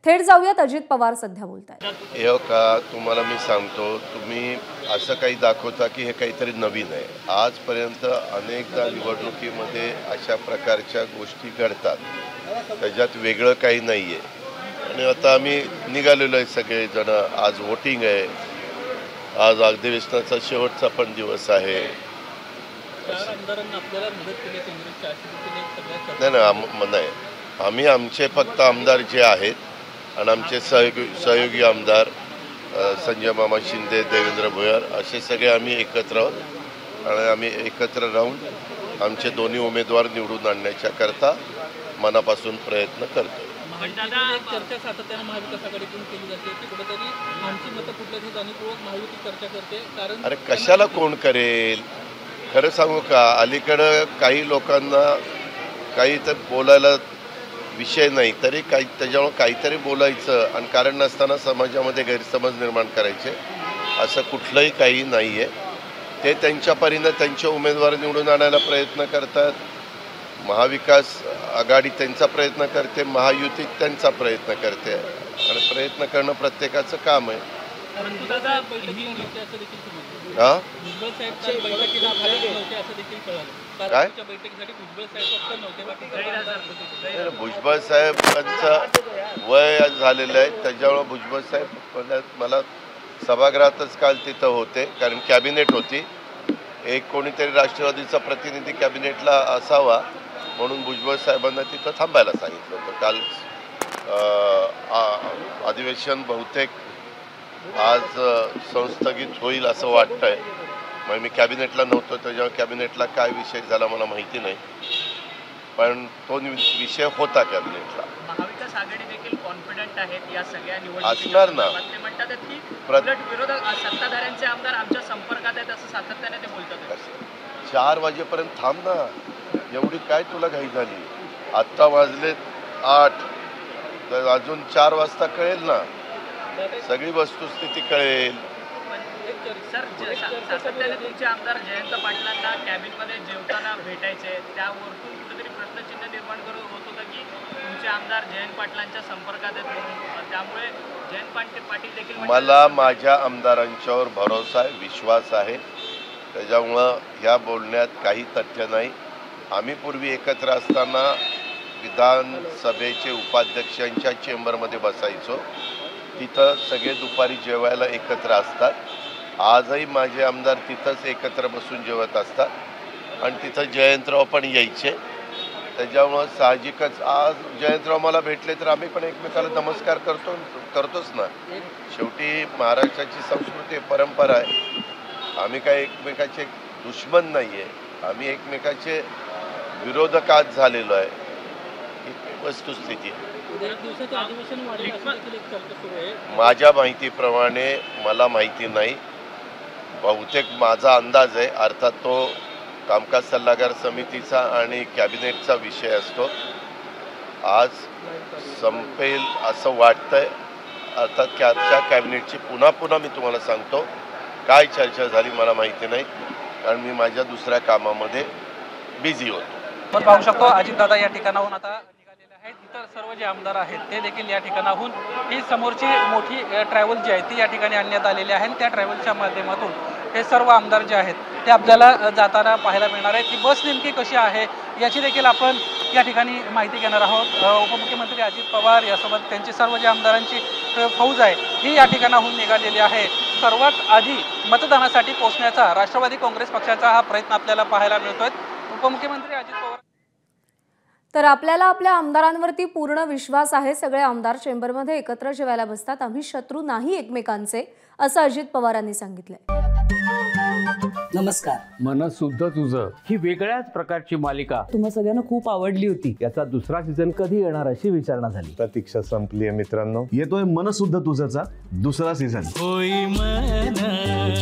थेट जाऊयात, अजित पवार सध्या बोलतायत। हे का तुम्हाला मी सांगतो, तुम्ही असं काही दाखवता की हे काहीतरी नवीन आहे। आजपर्यंत अनेकदा निवडणुकीमध्ये अशा प्रकारच्या गोष्टी घडतात, त्याच्यात वेगळं काही नाही आहे। आणि आता आम्ही निघालेलो आहे सगळेजण, आज वोटिंग आहे, आज अधिवेशनाचा शेवटचा पण दिवस आहे। नाही, आम्ही आमचे फक्त आमदार जे आहेत आणि आमचे सहयोगी आमदार संजय मामा शिंदे, देवेंद्र भोयर असे सगळे आम्ही एकत्र आहोत आणि आम्ही एकत्र राहून आमचे दोन्ही उमेदवार निवडून आणण्याच्या करता मनापासून प्रयत्न करतो। चर्चा सातत्याने महाविकासाकडे केली जाते, कुठेतरी आमची मतं कुठल्याही जाणीवपूर्वक महायुती चर्चा करते, कारण अरे कशाला कोण करेल? खरं सांगू का, अलीकडं काही लोकांना काही तर बोलायला विषय नाही तरी काही त्याच्यामुळे काहीतरी बोलायचं आणि कारण नसताना समाजामध्ये गैरसमज निर्माण करायचे, असं कुठलंही काही नाही आहे। ते त्यांच्या परीनं त्यांचे उमेदवार निवडून आणायला प्रयत्न करतात। महाविकास आघाडी त्यांचा प्रयत्न करते, महायुती त्यांचा प्रयत्न करते आणि प्रयत्न करणं प्रत्येकाचं काम आहे। काय भुजबळ साहेबांचं वय झालेलं आहे, त्याच्यामुळे भुजबळ साहेब मला सभागृहातच काल तिथं होते, कारण कॅबिनेट होती, एक कोणीतरी राष्ट्रवादीचा प्रतिनिधी कॅबिनेटला असावा म्हणून भुजबळ साहेबांना तिथं थांबायला सांगितलं होतं। काल अधिवेशन बहुतेक आज संस्थगित होईल असं वाटतंय। मग मी कॅबिनेटला नव्हतो, त्याच्यामुळे कॅबिनेटला काय विषय झाला मला माहिती नाही, पण तो विषय होता कॅबिनेटला। महाविकास आघाडी देखील कॉन्फिडंट आहेत या सगळ्या असणार ना। ते म्हणतात की विरोधक सत्ताधाऱ्यांचे आमदार आमच्या संपर्कात आहेत असं सातत्याने ते बोलतात। 4 वाजेपर्यंत थांब ना, एवढी काय तुला घाई झाली? आत्ता वाजले 8, तर अजून 4 वाजता कळेल ना, सगळी वस्तुस्थिती कळेल। सर, सातत्याने तुमचे आमदार जयंत पाटलांना कॅबिनमध्ये जेवताना भेटायचे, त्यावरून कुठेतरी प्रश्नचिन्ह निर्माण होत होतं की तुमचे आमदार जयंत पाटलांच्या संपर्कात आहेत म्हणून, त्यामुळे जयंत पाटील देखील मला माझ्या आमदारांच्यावर भरोसा आहे, विश्वास आहे, त्याच्यामुळं ह्या बोलण्यात काही तथ्य नाही। आम्ही पूर्वी एकत्र असताना विधानसभेचे उपाध्यक्षांच्या चेंबरमध्ये बसायचो, तिथं सगळे दुपारी जेवायला एकत्र असतात। आजही माझे आमदार तिथंच एकत्र बसून जेवत असतात आणि तिथं जयंतराव पण यायचे, त्याच्यामुळं साहजिकच आज जयंतराव मला भेटले तर आम्ही पण एकमेकाला नमस्कार करतोच ना। शेवटी महाराष्ट्राची संस्कृती परंपरा आहे, आम्ही काय एकमेकाचे दुश्मन नाही आहे, आम्ही एकमेकाचे विरोधक आज झालेलो आहे, ही वस्तुस्थिती आहे। माझ्या माहितीप्रमाणे मला माहिती नाही, बहुतेक माझा अंदाज आहे, अर्थात तो कामकाज सल्लागार समितीचा आणि कॅबिनेटचा विषय असतो, आज संपेल असं वाटतंय। अर्थात त्या कॅबिनेटची पुन्हा मी तुम्हाला सांगतो काय चर्चा झाली मला माहिती नाही, कारण मी माझ्या दुसऱ्या कामामध्ये बिझी होतो। आपण पाहू शकतो अजितदादा या ठिकाणाहून आता निघालेले आहेत, इतर सर्व जे आमदार आहेत ते देखील या ठिकाणाहून ही समोरची मोठी ट्रॅव्हल जी आहे ती या ठिकाणी आणण्यात आलेली आहे। त्या ट्रॅव्हलच्या माध्यमातून हे सर्व आमदार जे आहेत ते आपल्याला जाताना पाहायला मिळणार आहे। ती बस नेमकी कशी आहे याची देखील आपण या ठिकाणी माहिती घेणार आहोत। उपमुख्यमंत्री अजित पवार यासोबत त्यांची सर्व जे आमदारांची फौज आहे ही या ठिकाणाहून निघालेली आहे। सर्वात आधी मतदानासाठी पोहोचण्याचा राष्ट्रवादी काँग्रेस पक्षाचा हा प्रयत्न आपल्याला पाहायला मिळतोय। उपमुख्यमंत्री अजित पवार तर आपल्याला आपल्या आमदारांवरती पूर्ण विश्वास आहे, सगळे आमदार चेंबरमध्ये एकत्र जेवायला बसतात, आम्ही शत्रू नाही एकमेकांचे, असं अजित पवारांनी सांगितलंय। नमस्कार, मनसुद्धा तुझं ही वेगळ्याच प्रकारची मालिका तुम्हा सगळ्यांना खूप आवडली होती। याचा दुसरा सीझन कधी येणार अशी विचारणा झाली। प्रतीक्षा संपली आहे मित्रांनो, येतोय मनसुद्धा तुझाचा दुसरा सीझन। होय मनसुद्धा